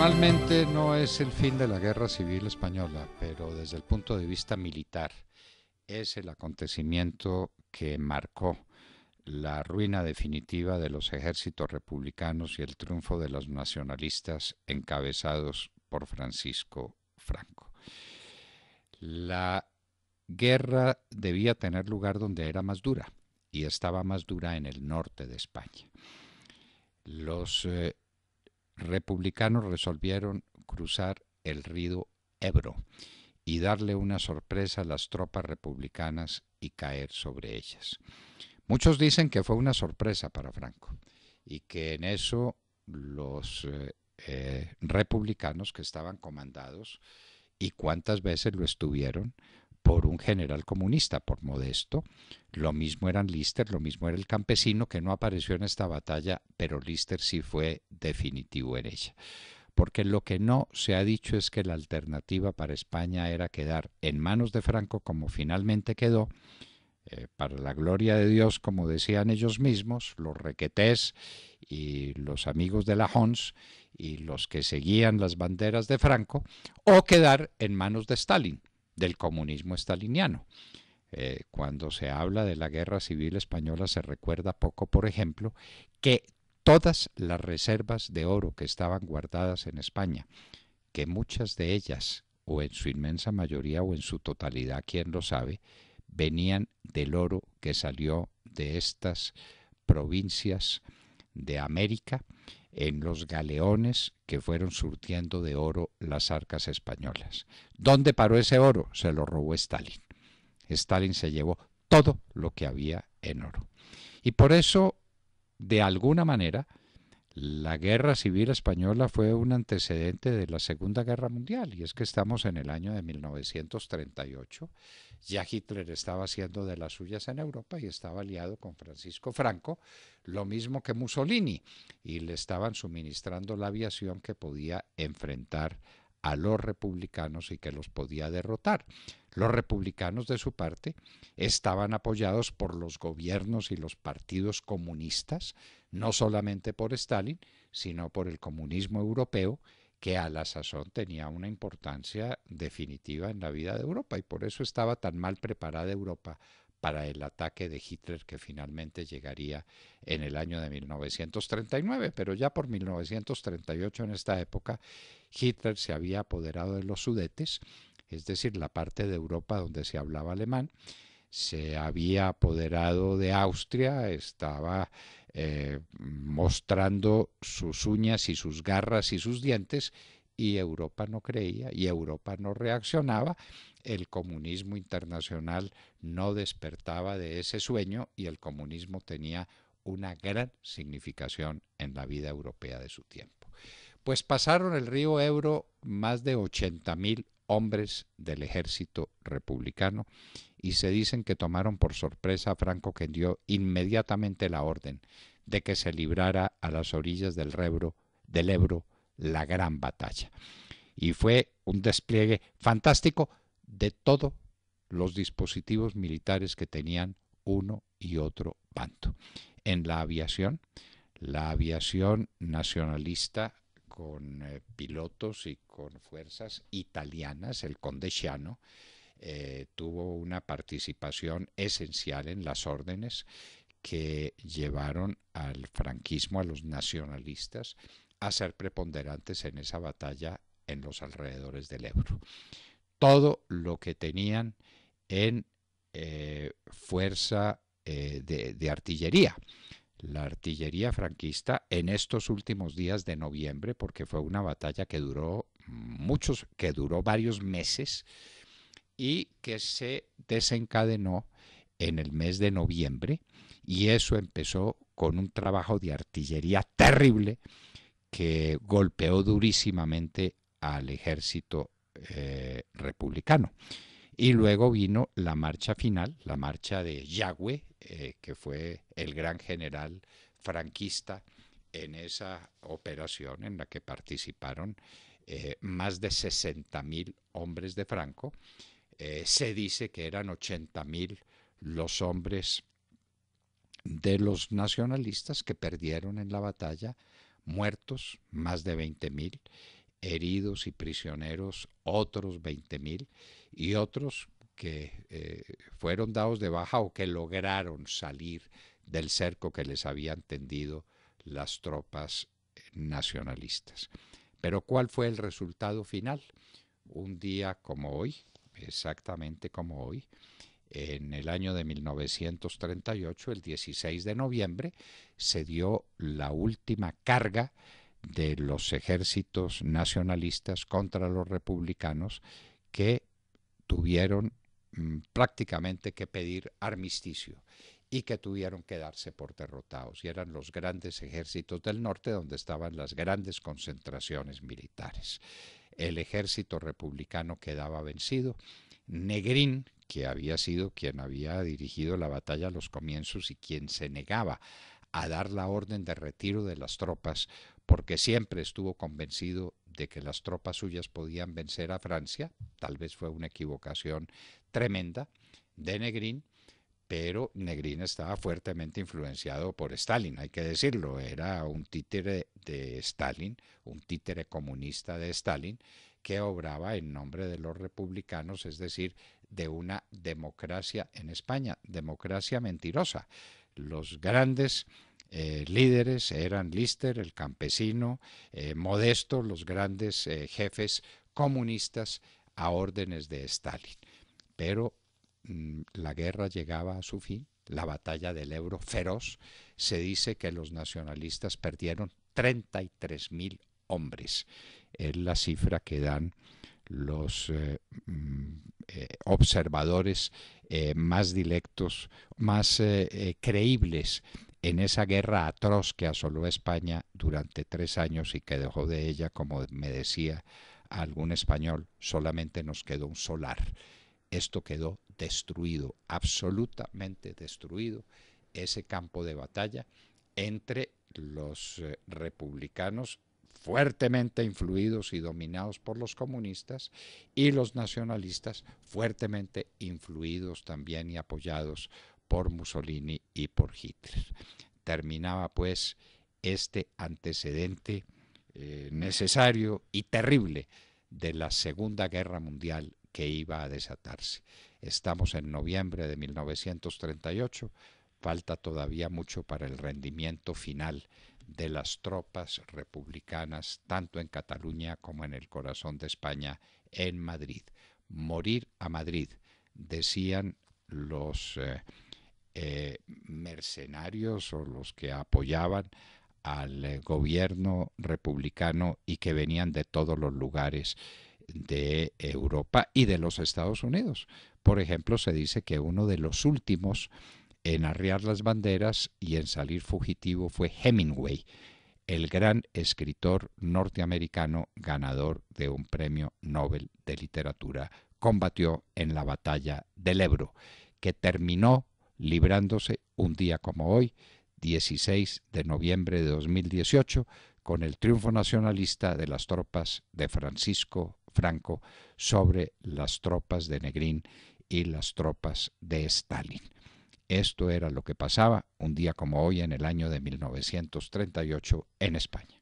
Formalmente no es el fin de la Guerra Civil Española, pero desde el punto de vista militar es el acontecimiento que marcó la ruina definitiva de los ejércitos republicanos y el triunfo de los nacionalistas encabezados por Francisco Franco. La guerra debía tener lugar donde era más dura, y estaba más dura en el norte de España. Los republicanos resolvieron cruzar el río Ebro y darle una sorpresa a las tropas republicanas y caer sobre ellas. Muchos dicen que fue una sorpresa para Franco y que en eso los republicanos, que estaban comandados, y cuántas veces lo estuvieron, por un general comunista, por Modesto. Lo mismo eran Lister, lo mismo era el campesino, que no apareció en esta batalla, pero Lister sí fue definitivo en ella. Porque lo que no se ha dicho es que la alternativa para España era quedar en manos de Franco, como finalmente quedó, para la gloria de Dios, como decían ellos mismos, los requetés y los amigos de la Hons y los que seguían las banderas de Franco, o quedar en manos de Stalin, del comunismo staliniano. Cuando se habla de la Guerra Civil Española se recuerda poco, por ejemplo, que todas las reservas de oro que estaban guardadas en España, que muchas de ellas, o en su inmensa mayoría o en su totalidad, quién lo sabe, venían del oro que salió de estas provincias de América en los galeones que fueron surtiendo de oro las arcas españolas. ¿Dónde paró ese oro? Se lo robó Stalin. Stalin se llevó todo lo que había en oro. Y por eso, de alguna manera, la Guerra Civil Española fue un antecedente de la Segunda Guerra Mundial, y es que estamos en el año de 1938. Ya Hitler estaba haciendo de las suyas en Europa y estaba aliado con Francisco Franco, lo mismo que Mussolini, y le estaban suministrando la aviación que podía enfrentar a los republicanos y que los podía derrotar. Los republicanos, de su parte, estaban apoyados por los gobiernos y los partidos comunistas, no solamente por Stalin, sino por el comunismo europeo, que a la sazón tenía una importancia definitiva en la vida de Europa, y por eso estaba tan mal preparada Europa para el ataque de Hitler, que finalmente llegaría en el año de 1939, pero ya por 1938, en esta época, Hitler se había apoderado de los Sudetes, es decir, la parte de Europa donde se hablaba alemán, se había apoderado de Austria, estaba mostrando sus uñas y sus garras y sus dientes, y Europa no creía y Europa no reaccionaba. El comunismo internacional no despertaba de ese sueño y el comunismo tenía una gran significación en la vida europea de su tiempo. Pues pasaron el río Ebro más de 80.000 hombres del ejército republicano, y se dicen que tomaron por sorpresa a Franco, que dio inmediatamente la orden de que se librara a las orillas del Ebro la gran batalla. Y fue un despliegue fantástico de todos los dispositivos militares que tenían uno y otro bando. En la aviación nacionalista con pilotos y con fuerzas italianas, el Conde Ciano, tuvo una participación esencial en las órdenes que llevaron al franquismo, a los nacionalistas, a ser preponderantes en esa batalla en los alrededores del Ebro. Todo lo que tenían en fuerza de artillería. La artillería franquista en estos últimos días de noviembre, porque fue una batalla que duró varios meses, y que se desencadenó en el mes de noviembre, y eso empezó con un trabajo de artillería terrible que golpeó durísimamente al ejército republicano. Y luego vino la marcha final, la marcha de Yagüe, que fue el gran general franquista en esa operación en la que participaron más de 60.000 hombres de Franco. Se dice que eran 80.000 los hombres de los nacionalistas que perdieron en la batalla, muertos más de 20.000, heridos y prisioneros otros 20.000 y otros que fueron dados de baja o que lograron salir del cerco que les habían tendido las tropas nacionalistas. Pero ¿cuál fue el resultado final? Un día como hoy, exactamente como hoy, en el año de 1938, el 16 de noviembre, se dio la última carga de los ejércitos nacionalistas contra los republicanos, que tuvieron prácticamente que pedir armisticio y que tuvieron que darse por derrotados. Y eran los grandes ejércitos del norte donde estaban las grandes concentraciones militares. El ejército republicano quedaba vencido. Negrín, que había sido quien había dirigido la batalla a los comienzos y quien se negaba a dar la orden de retiro de las tropas, porque siempre estuvo convencido de que las tropas suyas podían vencer a Francia. Tal vez fue una equivocación tremenda de Negrín, pero Negrín estaba fuertemente influenciado por Stalin, hay que decirlo. Era un títere de Stalin, un títere comunista de Stalin, que obraba en nombre de los republicanos, es decir, de una democracia en España, democracia mentirosa. Los grandes líderes eran Lister, el campesino, Modesto, los grandes jefes comunistas a órdenes de Stalin. Pero la guerra llegaba a su fin, la batalla del Ebro feroz. Se dice que los nacionalistas perdieron 33.000 hombres. Es la cifra que dan los observadores más directos, más creíbles en esa guerra atroz que asoló a España durante 3 años y que dejó de ella, como me decía algún español, solamente nos quedó un solar. Esto quedó destruido, absolutamente destruido, ese campo de batalla entre los republicanos fuertemente influidos y dominados por los comunistas y los nacionalistas fuertemente influidos también y apoyados por Mussolini y por Hitler. Terminaba pues este antecedente necesario y terrible de la Segunda Guerra Mundial que iba a desatarse. Estamos en noviembre de 1938, falta todavía mucho para el rendimiento final de las tropas republicanas, tanto en Cataluña como en el corazón de España, en Madrid. Morir a Madrid, decían los mercenarios o los que apoyaban al gobierno republicano y que venían de todos los lugares de Europa y de los Estados Unidos. Por ejemplo, se dice que uno de los últimos en arriar las banderas y en salir fugitivo fue Hemingway, el gran escritor norteamericano ganador de un premio Nobel de literatura. Combatió en la batalla del Ebro, que terminó librándose un día como hoy, 16 de noviembre de 2018, con el triunfo nacionalista de las tropas de Francisco Franco sobre las tropas de Negrín y las tropas de Stalin. Esto era lo que pasaba un día como hoy en el año de 1938 en España.